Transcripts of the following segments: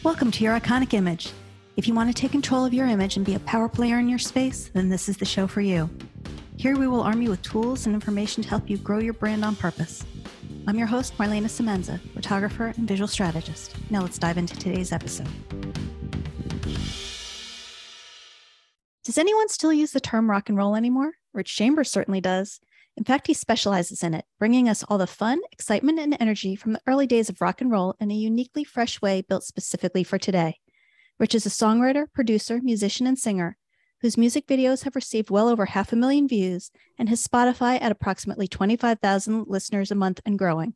Welcome to your iconic image. If you want to take control of your image and be a power player in your space, then this is the show for you. Here we will arm you with tools and information to help you grow your brand on purpose. I'm your host, Marlana Semenza, photographer and visual strategist. Now let's dive into today's episode. Does anyone still use the term rock and roll anymore? Rich Chambers certainly does. In fact, he specializes in it, bringing us all the fun, excitement, and energy from the early days of rock and roll in a uniquely fresh way built specifically for today. Rich is a songwriter, producer, musician, and singer whose music videos have received well over 500,000 views and has Spotify at approximately 25,000 listeners a month and growing.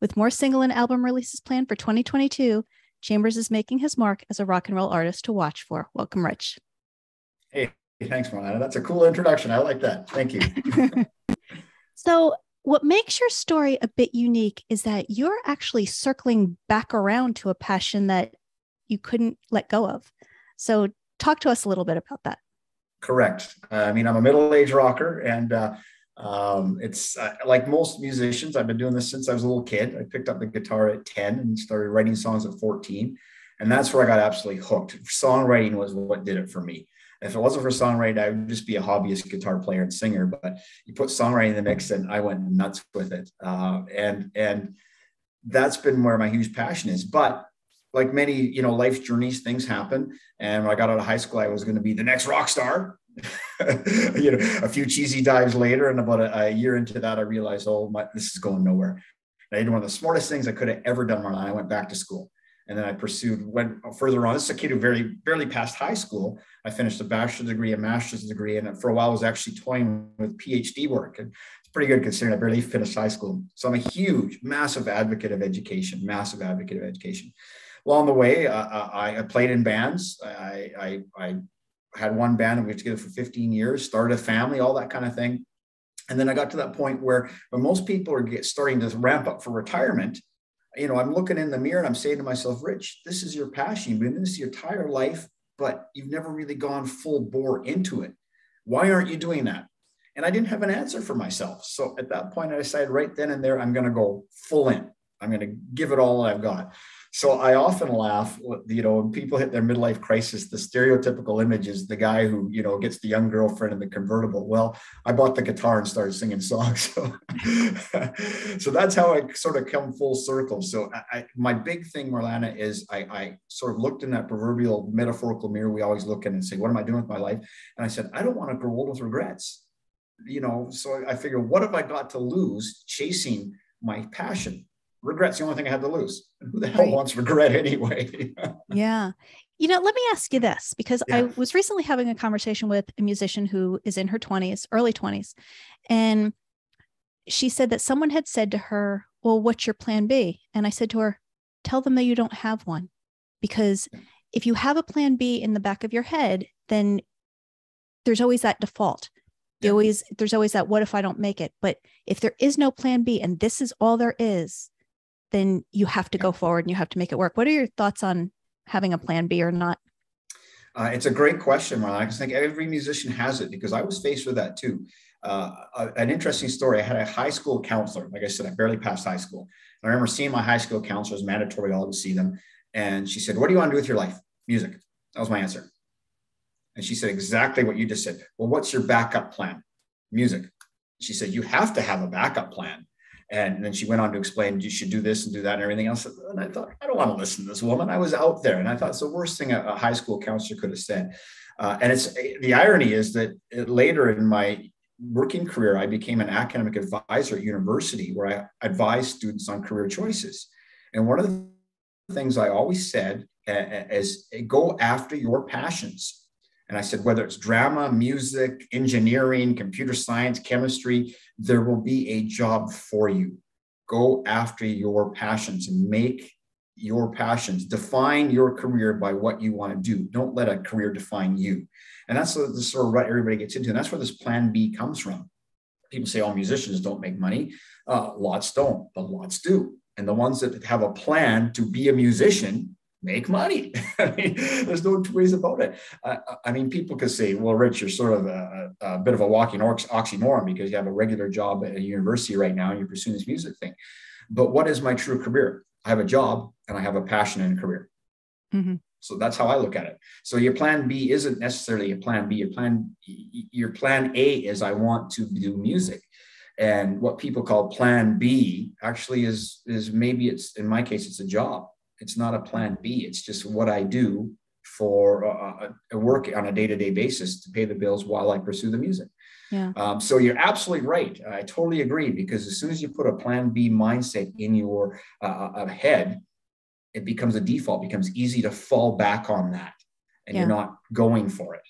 With more single and album releases planned for 2022, Chambers is making his mark as a rock and roll artist to watch for. Welcome, Rich. Hey, thanks, Marlana. That's a cool introduction. I like that. Thank you. So what makes your story a bit unique is that you're actually circling back around to a passion that you couldn't let go of. So talk to us a little bit about that. Correct. I'm a middle-aged rocker, and it's like most musicians, I've been doing this since I was a little kid. I picked up the guitar at 10 and started writing songs at 14. And that's where I got absolutely hooked. Songwriting was what did it for me. If it wasn't for songwriting, I would just be a hobbyist guitar player and singer. But you put songwriting in the mix, and I went nuts with it. And that's been where my huge passion is. But like many, life's journeys, things happen. And when I got out of high school, I was going to be the next rock star. A few cheesy dives later, and about a year into that, I realized, this is going nowhere. And I did one of the smartest things I could have ever done. When I went back to school. And then I went further on. This is a kid who barely passed high school. I finished a bachelor's degree, a master's degree, and for a while I was actually toying with PhD work. And it's pretty good considering I barely finished high school. So I'm a huge, massive advocate of education. Along the way, I played in bands. I had one band and we were together for 15 years, started a family, all that kind of thing. And then I got to that point where when most people are starting to ramp up for retirement, I'm looking in the mirror and I'm saying to myself, Rich, this is your passion. You've been in this your entire life, but you've never really gone full bore into it. Why aren't you doing that? And I didn't have an answer for myself. So at that point, I decided right then and there, I'm going to go full in. I'm going to give it all I've got. So I often laugh, when people hit their midlife crisis, the stereotypical image is the guy who, gets the young girlfriend in the convertible. Well, I bought the guitar and started singing songs. So that's how I sort of come full circle. So my big thing, Marlana, is I sort of looked in that proverbial metaphorical mirror we always look in and say, what am I doing with my life? And I said, I don't want to grow old with regrets. So I figured, what have I got to lose chasing my passion? Regret's the only thing I had to lose. And who the hell wants regret anyway? Yeah. Let me ask you this, because I was recently having a conversation with a musician who is in her 20s, early 20s. And she said that someone had said to her, well, what's your plan B? And I said to her, tell them that you don't have one. Because if you have a plan B in the back of your head, then there's always that default. There's always that, what if I don't make it? But if there is no plan B and this is all there is, then you have to go forward and you have to make it work. What are your thoughts on having a plan B or not? It's a great question, Marlana. I think every musician has it because I was faced with that too. An interesting story. I had a high school counselor. Like I said, I barely passed high school. And I remember seeing my high school counselor. It was mandatory all to see them. And she said, what do you want to do with your life? Music. That was my answer. And she said exactly what you just said. Well, what's your backup plan? Music. She said, you have to have a backup plan. And then she went on to explain, you should do this and do that and everything else. And I thought, I don't want to listen to this woman. I was out there. And I thought it's the worst thing a high school counselor could have said. And it's the irony is that later in my working career, I became an academic advisor at university where I advised students on career choices. And one of the things I always said is go after your passions. And I said, whether it's drama, music, engineering, computer science, chemistry, there will be a job for you. Go after your passions and make your passions. Define your career by what you want to do. Don't let a career define you. And that's the sort of rut everybody gets into. And that's where this plan B comes from. People say all musicians don't make money. Lots don't, but lots do. And the ones that have a plan to be a musician make money. There's no two ways about it. People could say, well, Rich, you're sort of a bit of a walking oxymoron because you have a regular job at a university right now and you're pursuing this music thing. But what is my true career? I have a job and I have a passion and a career. Mm-hmm. So that's how I look at it. So your plan B isn't necessarily a plan B. Your plan A is, I want to do music. And what people call plan B actually is maybe it's, in my case, it's a job. It's not a plan B. It's just what I do for a work on a day-to-day basis to pay the bills while I pursue the music. Yeah. So you're absolutely right. I totally agree, because as soon as you put a plan B mindset in your head, it becomes a default, becomes easy to fall back on that, and you're not going for it.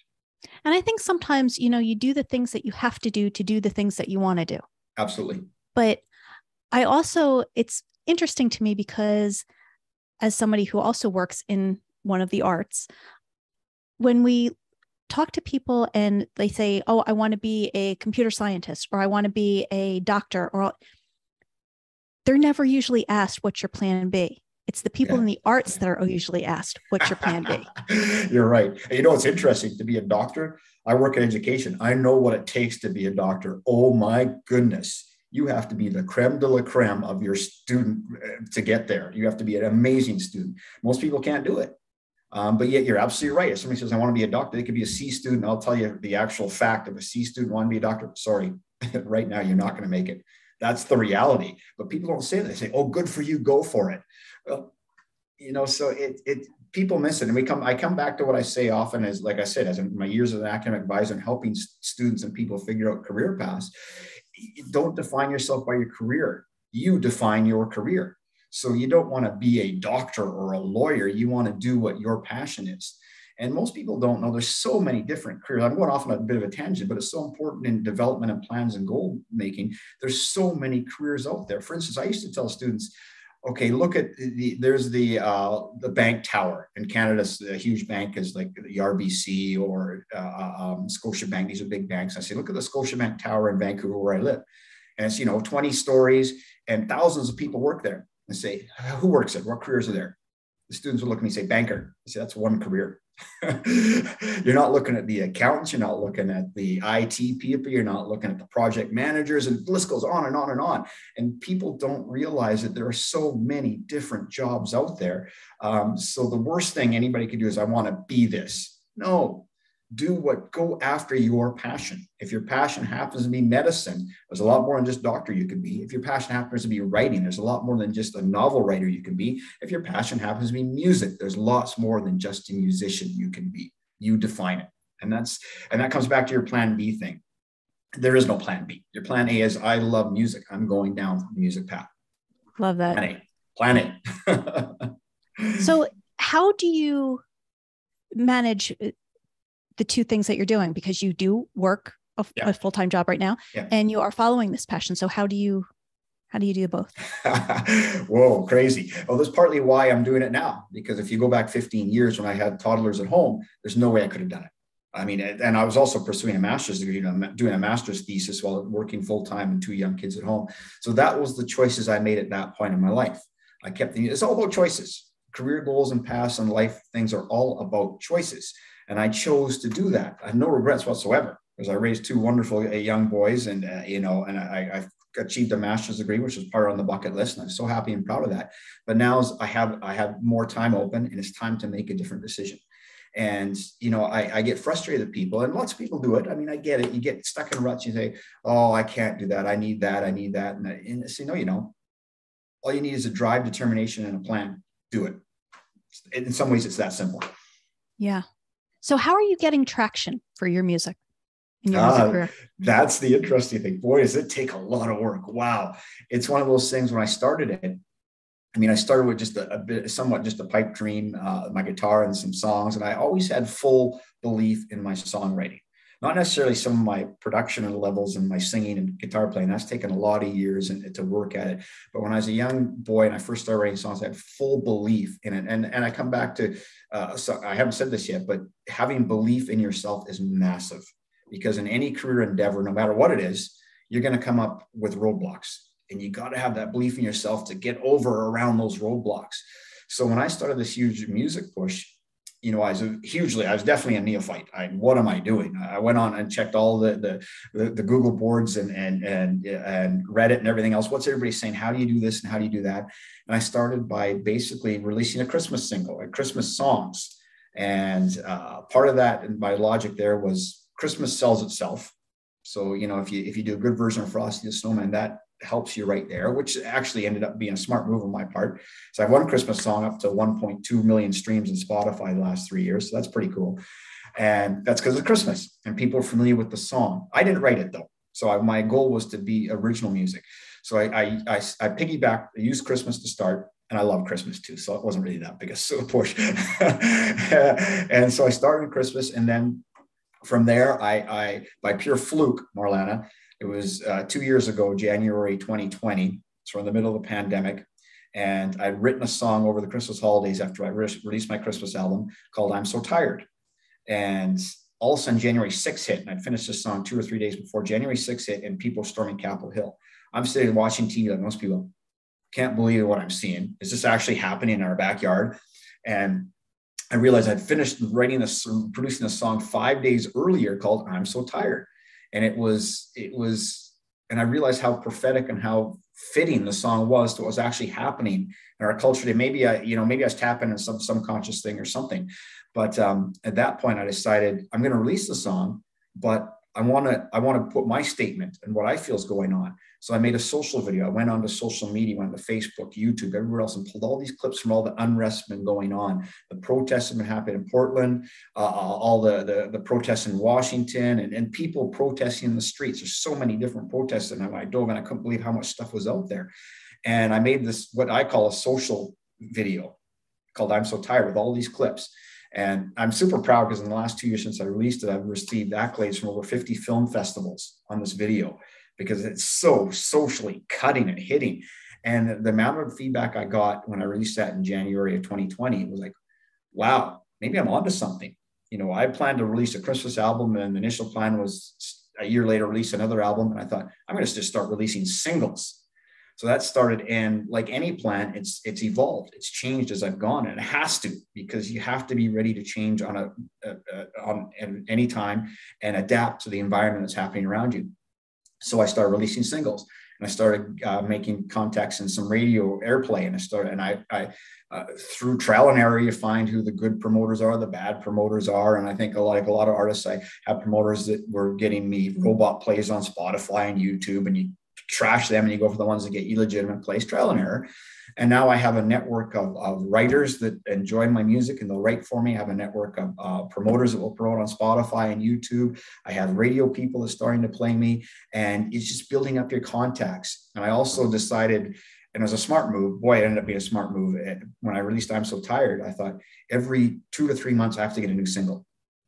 And I think sometimes, you do the things that you have to do the things that you want to do. Absolutely. But it's interesting to me because as somebody who also works in one of the arts, when we talk to people and they say, oh, I want to be a computer scientist, or I want to be a doctor, or they're never usually asked, what's your plan B? It's the people in the arts that are usually asked, what's your plan B? You're right. It's interesting to be a doctor. I work in education. I know what it takes to be a doctor. Oh my goodness. You have to be the creme de la creme of your student to get there. You have to be an amazing student. Most people can't do it. But yet you're absolutely right. If somebody says, I want to be a doctor, they could be a C student. I'll tell you the actual fact of a C student wanting to be a doctor. Sorry, right now, you're not going to make it. That's the reality. But people don't say that. They say, oh, good for you. Go for it. Well, so people miss it. And I come back to what I say often is, like I said, as in my years as an academic advisor and helping students and people figure out career paths, don't define yourself by your career. You define your career. So you don't want to be a doctor or a lawyer. You want to do what your passion is. And most people don't know there's so many different careers. I'm going off on a bit of a tangent, but it's so important in development and plans and goal making. There's so many careers out there. For instance, I used to tell students, okay, look at there's the bank tower in Canada. A huge bank is like the RBC or Scotiabank. These are big banks. I say, look at the Scotiabank Tower in Vancouver where I live. And it's, 20 stories and thousands of people work there. And say, who works there? What careers are there? The students would look at me and say, banker. I say, that's one career. You're not looking at the accountants. You're not looking at the IT people. You're not looking at the project managers, and the list goes on and on and on. And people don't realize that there are so many different jobs out there. So the worst thing anybody could do is, I want to be this. No, go after your passion. If your passion happens to be medicine, there's a lot more than just doctor you could be. If your passion happens to be writing, there's a lot more than just a novel writer you can be. If your passion happens to be music, there's lots more than just a musician you can be. You define it. And that comes back to your plan B thing. There is no plan B. Your plan A is, I love music. I'm going down the music path. Love that. Plan A. So how do you manage the two things that you're doing? Because you do work a full-time job right now, and you are following this passion. So how do you do both? Whoa, crazy. Well, that's partly why I'm doing it now, because if you go back 15 years when I had toddlers at home, there's no way I could have done it. I mean, and I was also pursuing a master's degree, doing a master's thesis while working full-time and 2 young kids at home. So that was the choices I made at that point in my life. I kept thinking, it's all about choices. Career goals and paths and life things are all about choices. And I chose to do that. I have no regrets whatsoever, because I raised 2 wonderful young boys, and and I've achieved a master's degree, which was part on the bucket list, and I'm so happy and proud of that. But now I have more time open, and it's time to make a different decision. And I get frustrated at people, and lots of people do it. I mean, I get it. You get stuck in ruts. You say, "Oh, I can't do that. I need that. I need that." And I say, "No, you don't. All you need is a drive, determination, and a plan. Do it." In some ways, it's that simple. Yeah. So how are you getting traction for your music in your music career? That's the interesting thing. Boy, does it take a lot of work. Wow. It's one of those things when I started it. I mean, I started with just a pipe dream, my guitar and some songs. And I always had full belief in my songwriting. Not necessarily some of my production levels and my singing and guitar playing. That's taken a lot of years to work at it. But when I was a young boy and I first started writing songs, I had full belief in it. And I come back to, so I haven't said this yet, but having belief in yourself is massive, because in any career endeavor, no matter what it is, you're going to come up with roadblocks, and you got to have that belief in yourself to get over around those roadblocks. So when I started this huge music push, I was definitely a neophyte. What am I doing? I went on and checked all the Google boards and Reddit and everything else. What's everybody saying? How do you do this and how do you do that? And I started by basically releasing a Christmas single, Christmas songs. And part of that, and my logic there was Christmas sells itself. So, if you do a good version of Frosty the Snowman, that helps you right there, which actually ended up being a smart move on my part. So I have one Christmas song up to 1.2 million streams in Spotify the last 3 years. So that's pretty cool. And that's because of Christmas and people are familiar with the song. I didn't write it though. So my goal was to be original music. So I piggybacked, I used Christmas to start, and I love Christmas too. So it wasn't really that big a push. And so I started Christmas, and then from there, I by pure fluke, Marlana, it was 2 years ago, January 2020. So in the middle of the pandemic. And I'd written a song over the Christmas holidays after I released my Christmas album called I'm So Tired. And all of a sudden, January 6th hit. And I'd finished this song 2 or 3 days before January 6th hit, and people storming Capitol Hill. I'm sitting watching TV like most people. Can't believe what I'm seeing. Is this actually happening in our backyard? And I realized I'd finished producing a song 5 days earlier called I'm So Tired. And it was, and I realized how prophetic and how fitting the song was to what was actually happening in our culture today. Maybe I was tapping into some subconscious thing or something. But at that point, I decided I'm going to release the song, but I want to put my statement and what I feel is going on. So I made a social video. I went onto social media, went to Facebook, YouTube, everywhere else, and pulled all these clips from all the unrest been going on. The protests have been happening in Portland, all the protests in Washington, and people protesting in the streets. There's so many different protests, and I dove in. I couldn't believe how much stuff was out there. And I made this, what I call a social video called I'm So Tired, with all these clips. And I'm super proud because in the last 2 years since I released it, I've received accolades from over 50 film festivals on this video, because it's so socially cutting and hitting. And the amount of feedback I got when I released that in January of 2020 was like, wow, maybe I'm onto something. I planned to release a Christmas album, and the initial plan was a year later release another album. And I thought, I'm going to just start releasing singles. So that started, and like any plan, it's evolved, it's changed as I've gone, and it has to, because you have to be ready to change on any time and adapt to the environment that's happening around you. So I started releasing singles, and I started making contacts in some radio airplay, and I through trial and error, you find who the good promoters are, the bad promoters are. And I think a lot of artists, I have promoters that were getting me robot plays on Spotify and YouTube, and you trash them and you go for the ones that get you legitimate plays, trial and error. And now I have a network of writers that enjoy my music and they'll write for me. I have a network of promoters that will promote on Spotify and YouTube. I have radio people that are starting to play me, and it's just building up your contacts. And I also decided, and it was a smart move, boy, it ended up being a smart move. When I released I'm So Tired, I thought every 2 to 3 months I have to get a new single.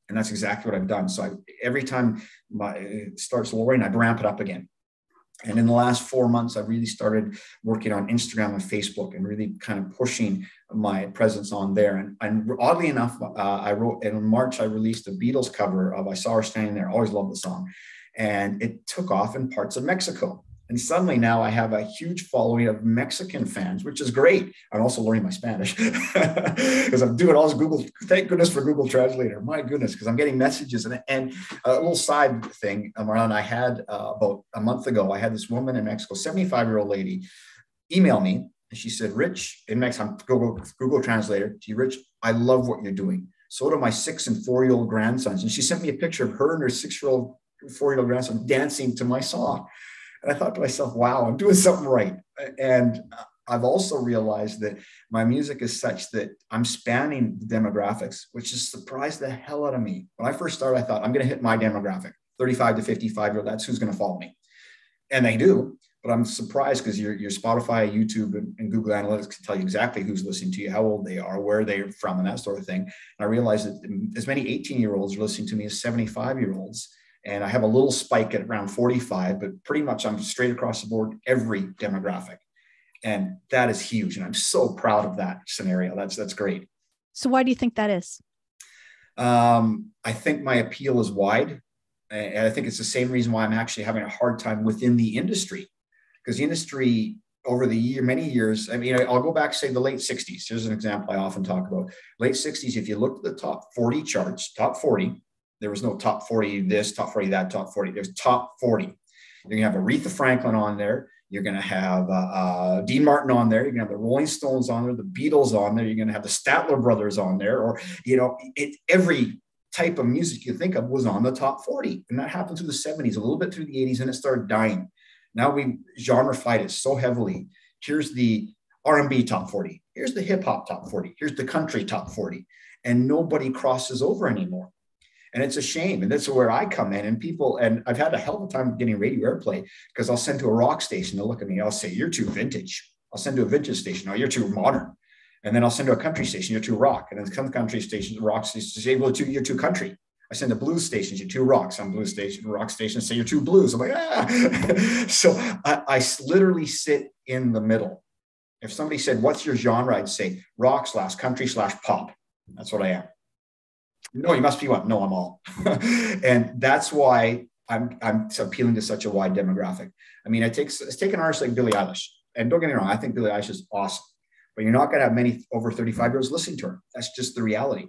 And that's exactly what I've done. So every time it starts lowering, I ramp it up again. And in the last 4 months, I've really started working on Instagram and Facebook and really kind of pushing my presence on there. And oddly enough, I wrote in March, I released a Beatles cover of I Saw Her Standing There. I always loved the song. And it took off in parts of Mexico. And suddenly now I have a huge following of Mexican fans, which is great. I'm also learning my Spanish because I'm doing all this Google. Thank goodness for Google Translator. My goodness, because I'm getting messages. And a little side thing, Marlana, I had about a month ago, I had this woman in Mexico, 75-year-old lady, email me. And she said, Rich, in Mexico, Google Translator, gee, Rich, I love what you're doing. So do my 6 and 4-year-old grandsons. And she sent me a picture of her and her 6-year-old, 4-year-old grandson dancing to my song. And I thought to myself, wow, I'm doing something right. And I've also realized that my music is such that I'm spanning the demographics, which has surprised the hell out of me. When I first started, I thought I'm going to hit my demographic, 35 to 55-year-old, that's who's going to follow me. And they do, but I'm surprised because your Spotify, YouTube, and Google Analytics can tell you exactly who's listening to you, how old they are, where they're from, and that sort of thing. And I realized that as many 18-year-olds are listening to me as 75-year-olds. And I have a little spike at around 45, but pretty much I'm straight across the board, every demographic. And that is huge. And I'm so proud of that scenario. That's great. So why do you think that is? I think my appeal is wide. And I think it's the same reason why I'm actually having a hard time within the industry, because the industry over the many years, I mean, I'll go back, say the late 60s. Here's an example I often talk about. Late 60s, if you looked at the top 40 charts, top 40, there was no top 40 this, top 40 that, top 40. There's top 40. You're going to have Aretha Franklin on there. You're going to have Dean Martin on there. You're going to have the Rolling Stones on there, the Beatles on there. You're going to have the Statler Brothers on there, or, every type of music you think of was on the top 40. And that happened through the 70s, a little bit through the 80s, and it started dying. Now we genrefied it so heavily. Here's the R&B top 40. Here's the hip hop top 40. Here's the country top 40. And nobody crosses over anymore. And it's a shame. And that's where I come in. And I've had a hell of a time getting radio airplay, because I'll send to a rock station. They'll look at me. I'll say, you're too vintage. I'll send to a vintage station. Oh, you're too modern. And then I'll send to a country station. You're too rock. And then some country stations, rock stations say, well, you're too country. I send to blues stations, you're too rock. Some blues station, rock stations say you're too blues. I'm like, So I literally sit in the middle. If somebody said, what's your genre? I'd say rock / country / pop. That's what I am. No, you must be what? No, I'm all. And that's why I'm appealing to such a wide demographic. I mean, it's taken artists like Billie Eilish. And don't get me wrong, I think Billie Eilish is awesome. But you're not going to have many over 35-year-olds listening to her. That's just the reality.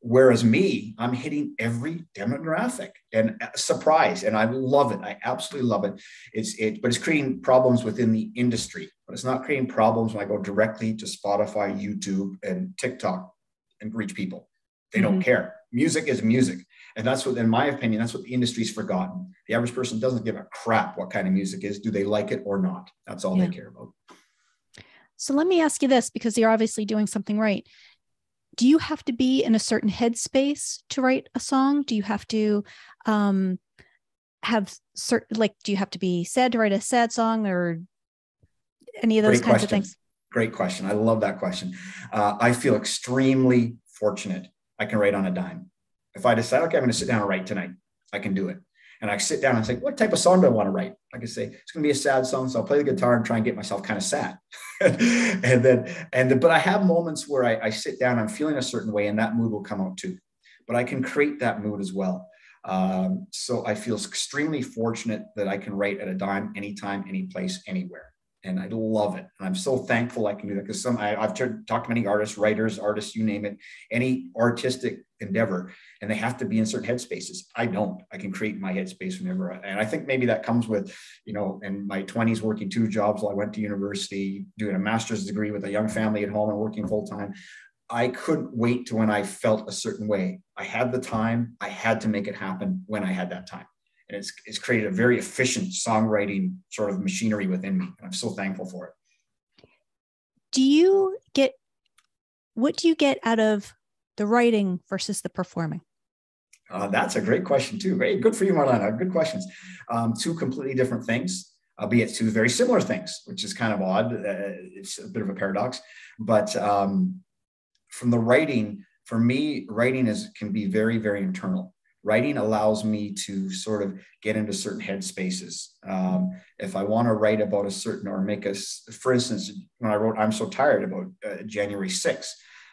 Whereas me, I'm hitting every demographic, and surprise, and I love it. I absolutely love it. But it's creating problems within the industry. But it's not creating problems when I go directly to Spotify, YouTube, and TikTok and reach people. They don't care. Music is music. And that's what, in my opinion, that's what the industry's forgotten. The average person doesn't give a crap what kind of music is. Do they like it or not? That's all they care about. So let me ask you this, because you're obviously doing something right. Do you have to be in a certain headspace to write a song? Do you have to have certain, do you have to be sad to write a sad song, or any of those kinds of things? Great question. I love that question. I feel extremely fortunate. I can write on a dime. If I decide, okay, I'm going to sit down and write tonight, I can do it. And I sit down and say, what type of song do I want to write? I can say, it's going to be a sad song. So I'll play the guitar and try and get myself kind of sad. But I have moments where I sit down, I'm feeling a certain way, and that mood will come out too. But I can create that mood as well. So I feel extremely fortunate that I can write at a dime, anytime, any place, anywhere. And I love it. And I'm so thankful I can do that, because I've talked to many artists, writers, you name it, any artistic endeavor, and they have to be in certain headspaces. I don't. I can create my headspace whenever. And I think maybe that comes with, in my 20s, working 2 jobs while I went to university, doing a master's degree with a young family at home and working full time. I couldn't wait to when I felt a certain way. I had the time. I had to make it happen when I had that time. And it's created a very efficient songwriting sort of machinery within me. And I'm so thankful for it. What do you get out of the writing versus the performing? That's a great question too. Very good for you, Marlana. Good questions. 2 completely different things, albeit 2 very similar things, which is kind of odd. It's a bit of a paradox, but from the writing, for me, writing can be very, very internal. Writing allows me to sort of get into certain headspaces. If I want to write about a certain, or for instance, when I wrote I'm So Tired about January 6th,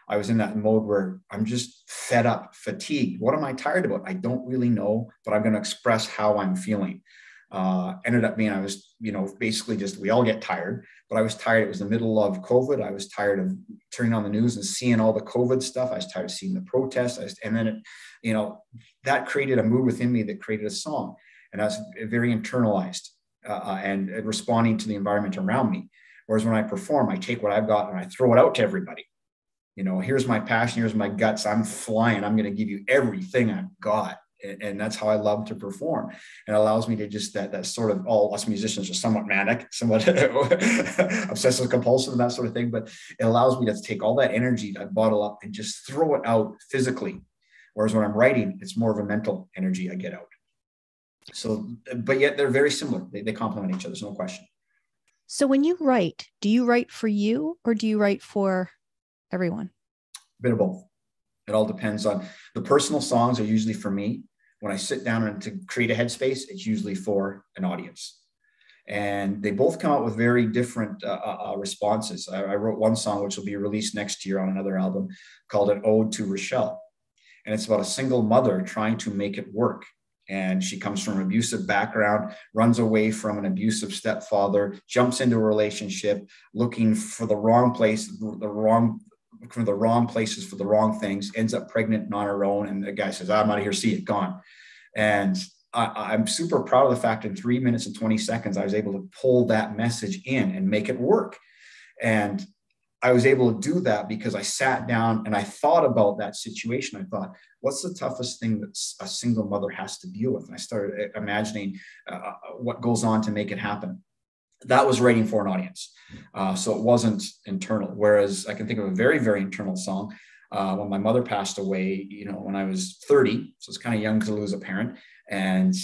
I was in that mode where I'm just fed up, fatigued. What am I tired about? I don't really know, but I'm going to express how I'm feeling. Ended up being, I was, basically we all get tired, but I was tired. It was the middle of COVID. I was tired of turning on the news and seeing all the COVID stuff. I was tired of seeing the protests. And then that created a mood within me that created a song. And I was very internalized and responding to the environment around me. Whereas when I perform, I take what I've got and I throw it out to everybody. Here's my passion, here's my guts. I'm flying. I'm going to give you everything I've got. And that's how I love to perform. And it allows me to just that sort of, all us musicians are somewhat manic, somewhat obsessive compulsive and that sort of thing. But it allows me to take all that energy that I bottle up and just throw it out physically. Whereas when I'm writing, it's more of a mental energy I get out. So, but yet they're very similar. They complement each other. There's no question. So when you write, do you write for you or do you write for everyone? A bit of both. It all depends on the personal songs are usually for me. When I sit down and to create a headspace, it's usually for an audience. And they both come out with very different responses. I wrote one song, which will be released next year on another album, called An Ode to Rochelle. And it's about a single mother trying to make it work. And she comes from an abusive background, runs away from an abusive stepfather, jumps into a relationship, looking for the wrong place, from the wrong places for the wrong things, ends up pregnant on her own. And the guy says, I'm out of here, see it, gone. And I'm super proud of the fact in 3 minutes and 20 seconds, I was able to pull that message in and make it work. And I was able to do that because I sat down and I thought about that situation. I thought, what's the toughest thing that a single mother has to deal with? And I started imagining what goes on to make it happen. That was writing for an audience. So it wasn't internal. Whereas I can think of a very, very internal song. When my mother passed away, when I was 30, so it's kind of young to lose a parent. And,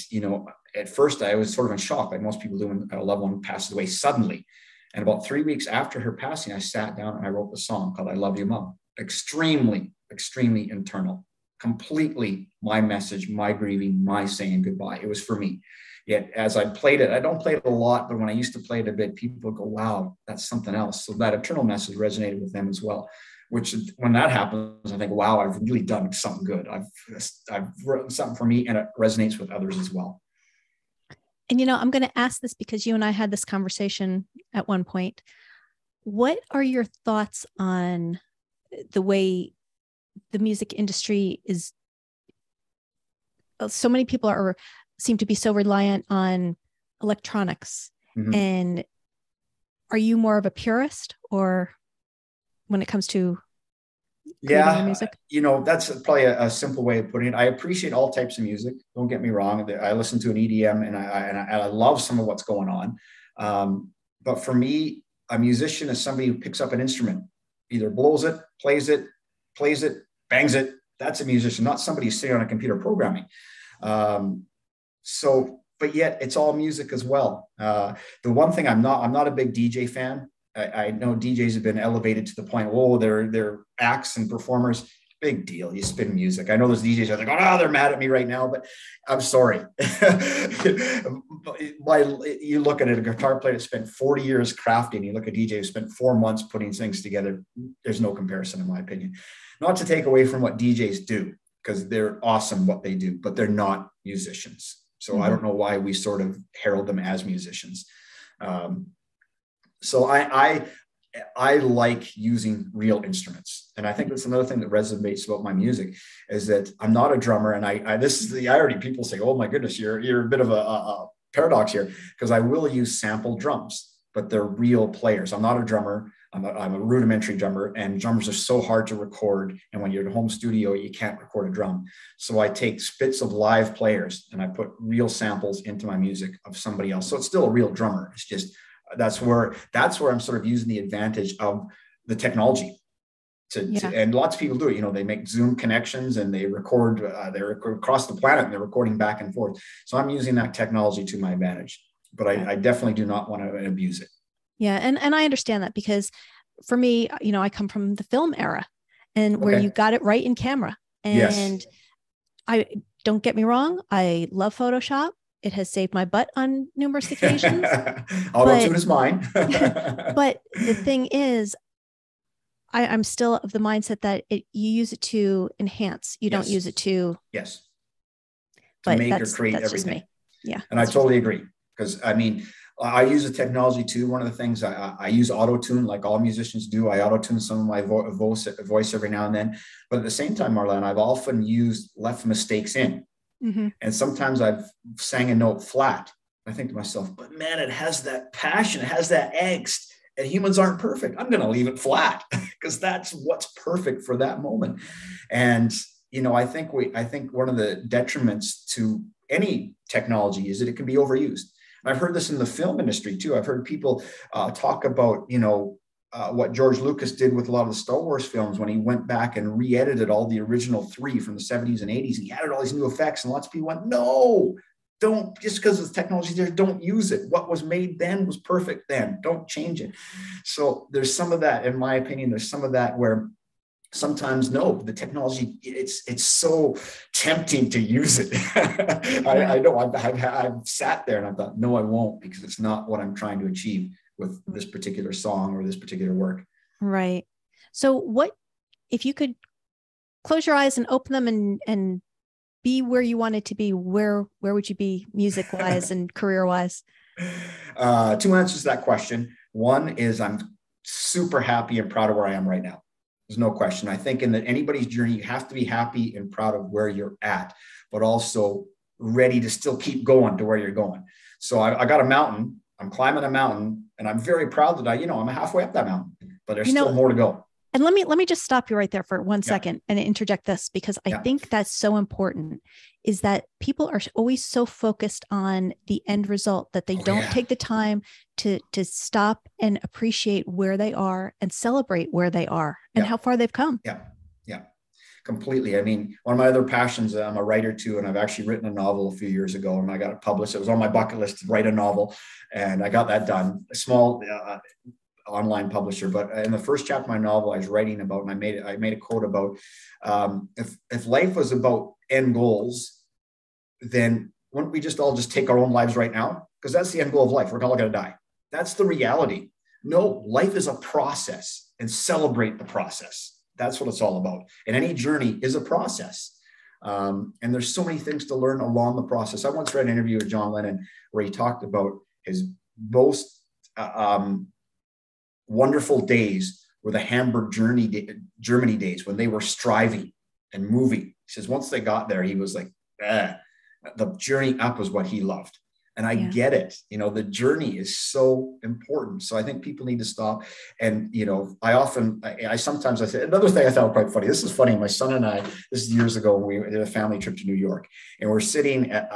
at first I was sort of in shock, like most people do when a loved one passes away suddenly. And about 3 weeks after her passing, I sat down and I wrote the song called I Love You, Mom. Extremely, extremely internal, completely my message, my grieving, my saying goodbye. It was for me. Yet as I played it, I don't play it a lot, but when I used to play it a bit, people go, wow, that's something else. So that internal message resonated with them as well, which when that happens, I think, wow, I've really done something good. I've written something for me and it resonates with others as well. And, I'm going to ask this because you and I had this conversation at one point. What are your thoughts on the way the music industry is? So many people seem to be so reliant on electronics. Mm-hmm. And are you more of a purist or when it comes to music? That's probably a simple way of putting it. I appreciate all types of music. Don't get me wrong. I listen to an EDM and I love some of what's going on. But for me, a musician is somebody who picks up an instrument, either blows it, plays it, bangs it. That's a musician, not somebody who's sitting on a computer programming. But yet it's all music as well. The one thing I'm not a big DJ fan. I know DJs have been elevated to the point, they're acts and performers. Big deal. You spin music. I know there's DJs out there going, they're mad at me right now, but I'm sorry. You look at it, a guitar player that spent 40 years crafting, you look at a DJ who spent 4 months putting things together. There's no comparison, in my opinion. Not to take away from what DJs do, because they're awesome what they do, but they're not musicians. So mm-hmm. I don't know why we sort of herald them as musicians. So I like using real instruments. And I think that's another thing that resonates about my music is that I'm not a drummer. And people say, oh my goodness, you're a bit of a paradox here, because I will use sample drums, but they're real players. I'm not a drummer. I'm a rudimentary drummer, and drummers are so hard to record. And when you're in a home studio, you can't record a drum. So I take spits of live players and I put real samples into my music of somebody else. So it's still a real drummer. It's just, that's where I'm sort of using the advantage of the technology and lots of people do it. They make Zoom connections and they record across the planet and they're recording back and forth. So I'm using that technology to my advantage, but I definitely do not want to abuse it. Yeah. And I understand that because for me, I come from the film era and where you got it right in camera. And yes. Don't get me wrong. I love Photoshop. It has saved my butt on numerous occasions. Auto-tune is mine. But the thing is, I'm still of the mindset that you use it to enhance. You don't use it to... Yes. To make or create everything. Just me. Yeah. And I totally agree. Because, I use the technology too. One of the things I use auto-tune like all musicians do. I auto-tune some of my voice every now and then. But at the same time, Marlana, I've often left mistakes in. Mm-hmm. And sometimes I've sang a note flat. I think to myself, but man, it has that passion. It has that angst. And humans aren't perfect. I'm going to leave it flat because that's what's perfect for that moment. And, I think one of the detriments to any technology is that it can be overused. I've heard this in the film industry too. I've heard people talk about, what George Lucas did with a lot of the Star Wars films when he went back and re-edited all the original 3 from the 70s and 80s. And he added all these new effects, and lots of people went, no, don't, just because the technology there, don't use it. What was made then was perfect then. Don't change it. So there's some of that, in my opinion, there's some of that where sometimes, no, the technology, it's so tempting to use it. I know I've sat there and I thought, no, I won't, because it's not what I'm trying to achieve with this particular song or this particular work. Right. So what, if you could close your eyes and open them and be where you wanted to be, where would you be music wise and career wise? Two answers to that question. One is I'm super happy and proud of where I am right now. There's no question. I think in anybody's journey, you have to be happy and proud of where you're at, but also ready to still keep going to where you're going. So I got a mountain, I'm climbing a mountain, and I'm very proud that I'm halfway up that mountain, but there's still more to go. And let me just stop you right there for 1 second and interject this, because I think that's so important, is that people are always so focused on the end result that they don't take the time to stop and appreciate where they are and celebrate where they are and how far they've come. Yeah. Completely. I mean, one of my other passions, I'm a writer too, and I've actually written a novel a few years ago, and I got it published. It was on my bucket list to write a novel, and I got that done. A small online publisher, but in the first chapter of my novel, I was writing about, and I made a quote about, if life was about end goals, then wouldn't we just all take our own lives right now? Because that's the end goal of life. We're all going to die. That's the reality. No, life is a process, and celebrate the process. That's what it's all about. And any journey is a process. And there's so many things to learn along the process. I once read an interview with John Lennon where he talked about his most wonderful days were the Hamburg Germany days, when they were striving and moving. He says once they got there, he was like, the journey up was what he loved. And I get it. The journey is so important. So I think people need to stop. And, I sometimes say, another thing I thought quite funny. This is funny. My son and I, this is years ago, we did a family trip to New York, and we're sitting at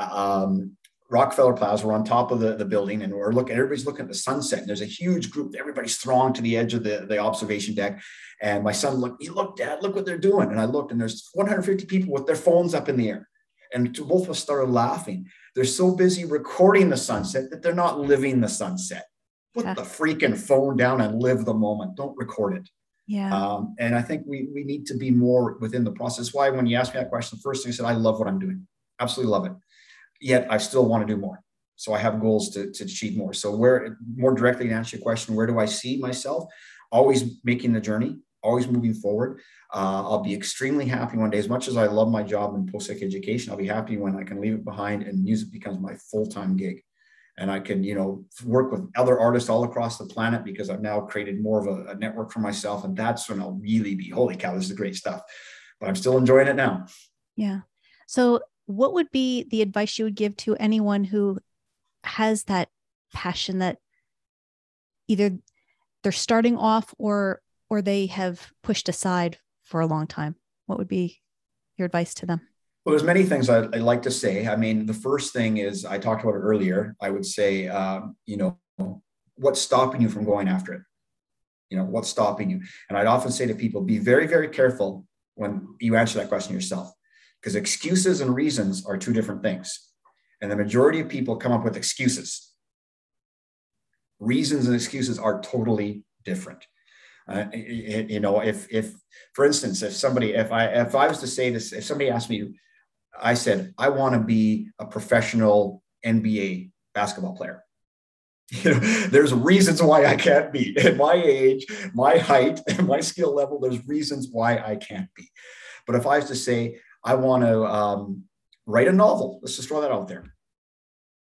Rockefeller Plaza. We're on top of the building, and everybody's looking at the sunset. And there's a huge group. Everybody's thronged to the edge of the observation deck. And my son looked, Dad, look what they're doing. And I looked, and there's 150 people with their phones up in the air. And both of us started laughing. They're so busy recording the sunset that they're not living the sunset. Put the freaking phone down and live the moment. Don't record it. Yeah. And I think we need to be more within the process. Why, when you asked me that question, the first thing I said, I love what I'm doing. Absolutely love it. Yet I still want to do more. So I have goals to achieve more. So more directly to answer your question, where do I see myself? Always making the journey, always moving forward. I'll be extremely happy one day. As much as I love my job in post-secondary education, I'll be happy when I can leave it behind and music becomes my full-time gig. And I can, work with other artists all across the planet, because I've now created more of a network for myself. And that's when I'll really be, holy cow, this is great stuff. But I'm still enjoying it now. Yeah. So what would be the advice you would give to anyone who has that passion that either they're starting off or they have pushed aside for a long time? What would be your advice to them? Well, there's many things I'd like to say. I mean, the first thing is, I talked about it earlier. I would say, what's stopping you from going after it? What's stopping you? And I'd often say to people, be very, very careful when you answer that question yourself, because excuses and reasons are two different things. And the majority of people come up with excuses. Reasons and excuses are totally different. If for instance, if I was to say this, if somebody asked me, I said, I want to be a professional NBA basketball player. There's reasons why I can't be. At my age, my height, and my skill level, there's reasons why I can't be. But if I was to say, I want to write a novel, let's just throw that out there.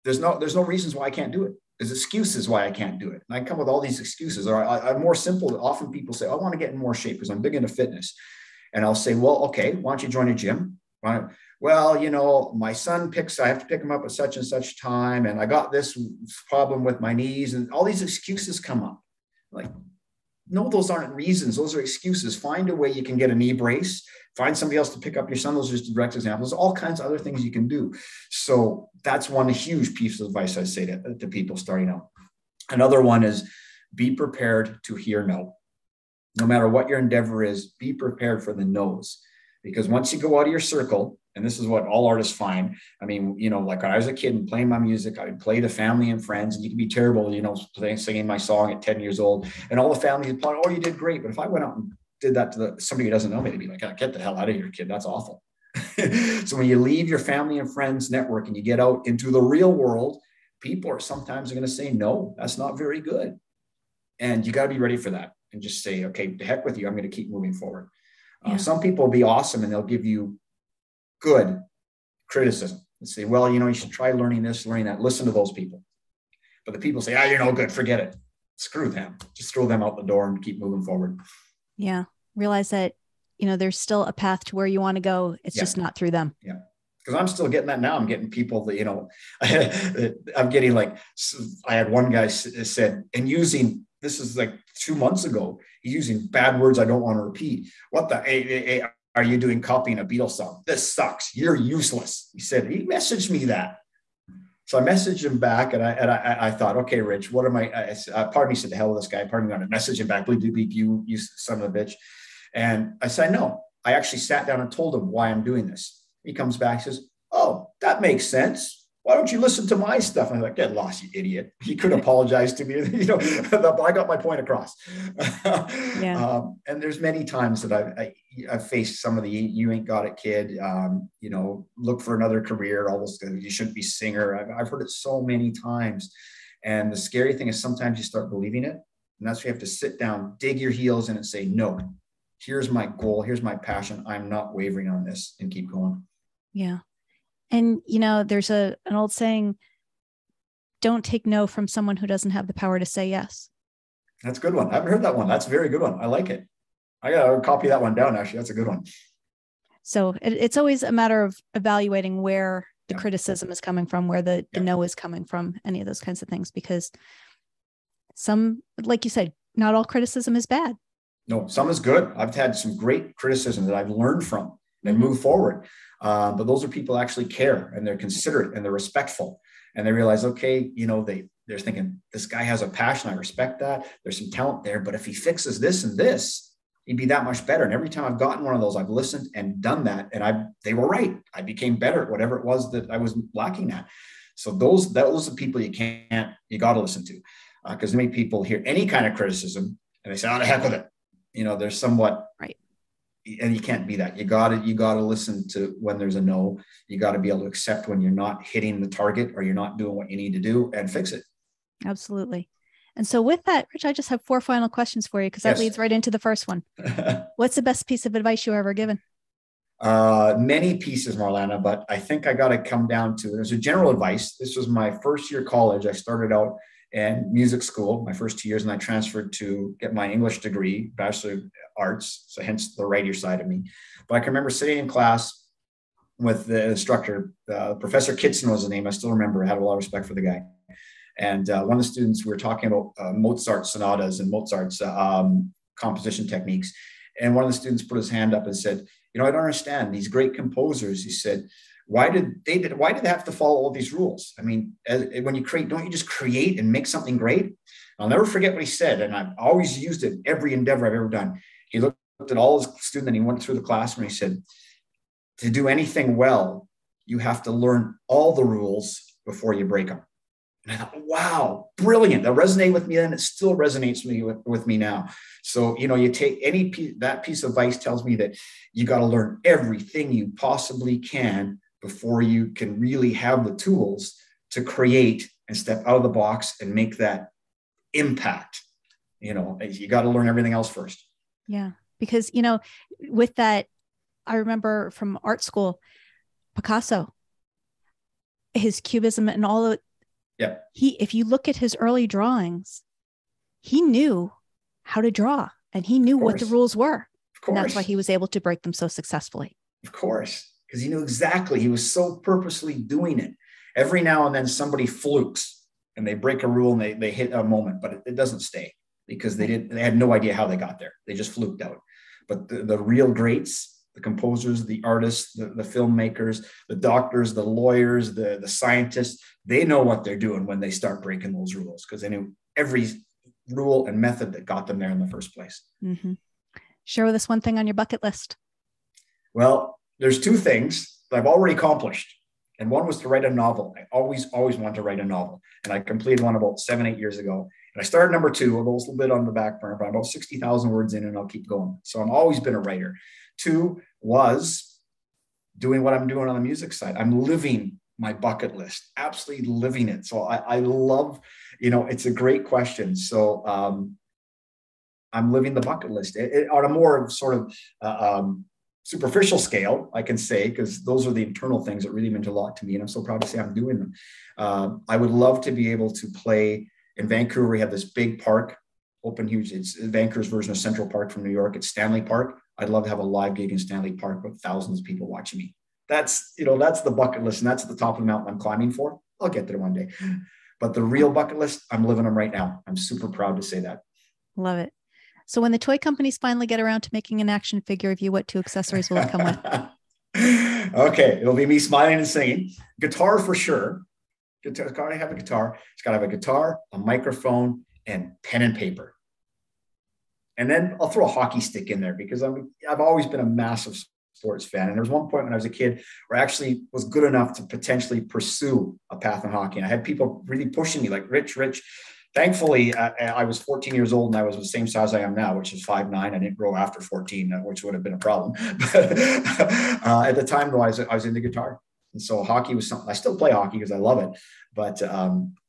There's no reasons why I can't do it. There's excuses why I can't do it. And I come with all these excuses. Or I'm more simple. Often people say, I want to get in more shape because I'm big into fitness. And I'll say, well, okay, why don't you join a gym? Well, my son I have to pick him up at such and such time. And I got this problem with my knees, and all these excuses come up. Like, no, those aren't reasons. Those are excuses. Find a way you can get a knee brace. Find somebody else to pick up your son. Those are just direct examples. All kinds of other things you can do. So that's one huge piece of advice I say to people starting out. Another one is, be prepared to hear no. No matter what your endeavor is, be prepared for the no's. Because once you go out of your circle, and this is what all artists find. I mean, like when I was a kid and playing my music, I would play to family and friends, and you can be terrible, singing my song at 10 years old, and all the family would applaud, oh, you did great. But if I went out and did that to somebody who doesn't know me, they'd be like, get the hell out of here, kid. That's awful. So when you leave your family and friends network and you get out into the real world, people are sometimes going to say, no, that's not very good. And you got to be ready for that and just say, okay, to heck with you. I'm going to keep moving forward. Some people will be awesome and they'll give you good criticism and say, well, you should try learning this, learning that. Listen to those people. But the people say, you're no good, forget it. Screw them. Just throw them out the door and keep moving forward. Yeah. Realize that, there's still a path to where you want to go. It's just not through them. Yeah. Because I'm still getting that now. I'm getting people that, I'm getting like, I had one guy said, and using, this is like 2 months ago, he's using bad words I don't want to repeat. What the, are you doing copying a Beatles song? This sucks. You're useless. He messaged me that. So I messaged him back, and I thought, okay, Rich, what am I? Part of me said, the hell with this guy. Part of me wanted to message him back, bleep, you son of a bitch. And I said, no. I actually sat down and told him why I'm doing this. He comes back, says, oh, that makes sense. Why don't you listen to my stuff? And I'm like, get lost, you idiot. He could apologize to me. I got my point across. And there's many times that I've faced some of the, you ain't got it, kid. Look for another career. All those, you shouldn't be singer. I've heard it so many times. And the scary thing is sometimes you start believing it. And that's where you have to sit down, dig your heels in and say, no, here's my goal. Here's my passion. I'm not wavering on this, and keep going. Yeah. And, there's an old saying, don't take no from someone who doesn't have the power to say yes. That's a good one. I haven't heard that one. That's a very good one. I like it. I got to copy that one down, actually. That's a good one. So it's always a matter of evaluating where the criticism is coming from, where the no is coming from, any of those kinds of things, because some, like you said, not all criticism is bad. No, some is good. I've had some great criticism that I've learned from and move forward. But those are people who actually care, and they're considerate, and they're respectful, and they realize, okay, they're thinking, this guy has a passion. I respect that. There's some talent there, but if he fixes this and this, he'd be that much better. And every time I've gotten one of those, I've listened and done that. And they were right. I became better at whatever it was that I was lacking at. So those are people you got to listen to, because many people hear any kind of criticism and they say, oh, the heck with it. They're somewhat right. And you can't be that. You gotta listen to when there's a no. You got to be able to accept when you're not hitting the target or you're not doing what you need to do, and fix it. Absolutely. And so with that, Rich, I just have 4 final questions for you, because that leads right into the first one. What's the best piece of advice you ever given? Many pieces, Marlana, but I think I got to come down to, there's a general advice. This was my first year college. I started out in music school, my first 2 years, and I transferred to get my English degree, Bachelor of Arts. So hence the writer side of me. But I can remember sitting in class with the instructor, Professor Kitson was the name. I still remember. I had a lot of respect for the guy. And one of the students, we were talking about Mozart sonatas and Mozart's composition techniques. And one of the students put his hand up and said, I don't understand these great composers. He said, why did they have to follow all these rules? I mean, when you create, don't you just create and make something great? I'll never forget what he said. And I've always used it in every endeavor I've ever done. He looked at all his students and he went through the classroom and he said, to do anything well, you have to learn all the rules before you break them. And I thought, wow, brilliant. That resonated with me then. It still resonates with me now. So, you take that piece of advice tells me that you got to learn everything you possibly can before you can really have the tools to create and step out of the box and make that impact. You got to learn everything else first. Yeah. Because, with that, I remember from art school, Picasso, his cubism and all of yeah. If you look at his early drawings, he knew how to draw and he knew what the rules were. And that's why he was able to break them so successfully. Of course, because he knew exactly. He was so purposely doing it. Every now and then somebody flukes and they break a rule and they hit a moment, but it doesn't stay because they had no idea how they got there. They just fluked out. But the real greats, the composers, the artists, the filmmakers, the doctors, the lawyers, the scientists, they know what they're doing when they start breaking those rules because they knew every rule and method that got them there in the first place. Mm-hmm. Share with us one thing on your bucket list. Well, there's 2 things that I've already accomplished. And one was to write a novel. I always wanted to write a novel. And I completed one about 7-8 years ago. And I started number 2, although it's a little bit on the back burner, but I'm about 60,000 words in and I'll keep going. So I've always been a writer. 2 was doing what I'm doing on the music side. I'm living my bucket list, absolutely living it. So I love, it's a great question. So I'm living the bucket list on a more sort of superficial scale, I can say, because those are the internal things that really meant a lot to me. And I'm so proud to say I'm doing them. I would love to be able to play in Vancouver. We have this big park, open huge. It's Vancouver's version of Central Park from New York. It's Stanley Park. I'd love to have a live gig in Stanley Park with thousands of people watching me. That's the bucket list, and that's at the top of the mountain I'm climbing for. I'll get there one day. But the real bucket list, I'm living them right now. I'm super proud to say that. Love it. So when the toy companies finally get around to making an action figure of you, what 2 accessories will it come with? Okay. It'll be me smiling and singing. Guitar for sure. It's got to have a guitar. It's got to have a guitar, a microphone, and pen and paper. And then I'll throw a hockey stick in there because I've always been a massive sports fan. And there was one point when I was a kid where I actually was good enough to potentially pursue a path in hockey. And I had people really pushing me like, Rich. Thankfully, I was 14 years old and I was the same size I am now, which is 5'9". I didn't grow after 14, which would have been a problem. But at the time, though, I was into guitar. And so hockey was something, I still play hockey because I love it. But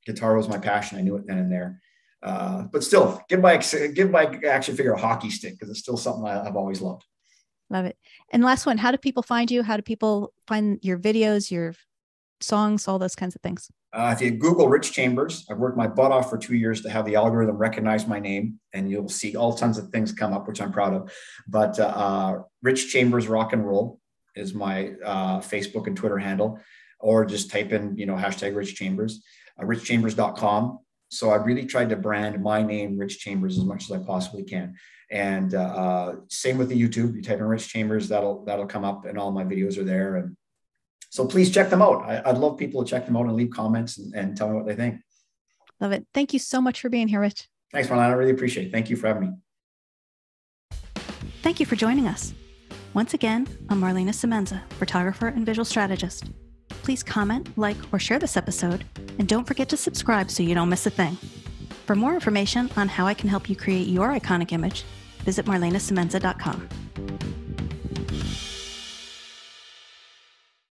guitar was my passion. I knew it then and there. But still, give my action figure a hockey stick because it's still something I've always loved. Love it. And last one, how do people find you? How do people find your videos, your songs, all those kinds of things? If you Google Rich Chambers, I've worked my butt off for 2 years to have the algorithm recognize my name, and you'll see all tons of things come up, which I'm proud of. But Rich Chambers Rock and Roll is my Facebook and Twitter handle, or just type in, hashtag Rich Chambers, richchambers.com. So I really tried to brand my name, Rich Chambers, as much as I possibly can. And same with the YouTube. You type in Rich Chambers, that'll come up, and all my videos are there. And so please check them out. I'd love people to check them out and leave comments and tell me what they think. Love it. Thank you so much for being here, Rich. Thanks, Marlana. I really appreciate it. Thank you for having me. Thank you for joining us. Once again, I'm Marlana Semenza, photographer and visual strategist. Please comment, like, or share this episode, and don't forget to subscribe so you don't miss a thing. For more information on how I can help you create your iconic image, visit marlanasemenza.com.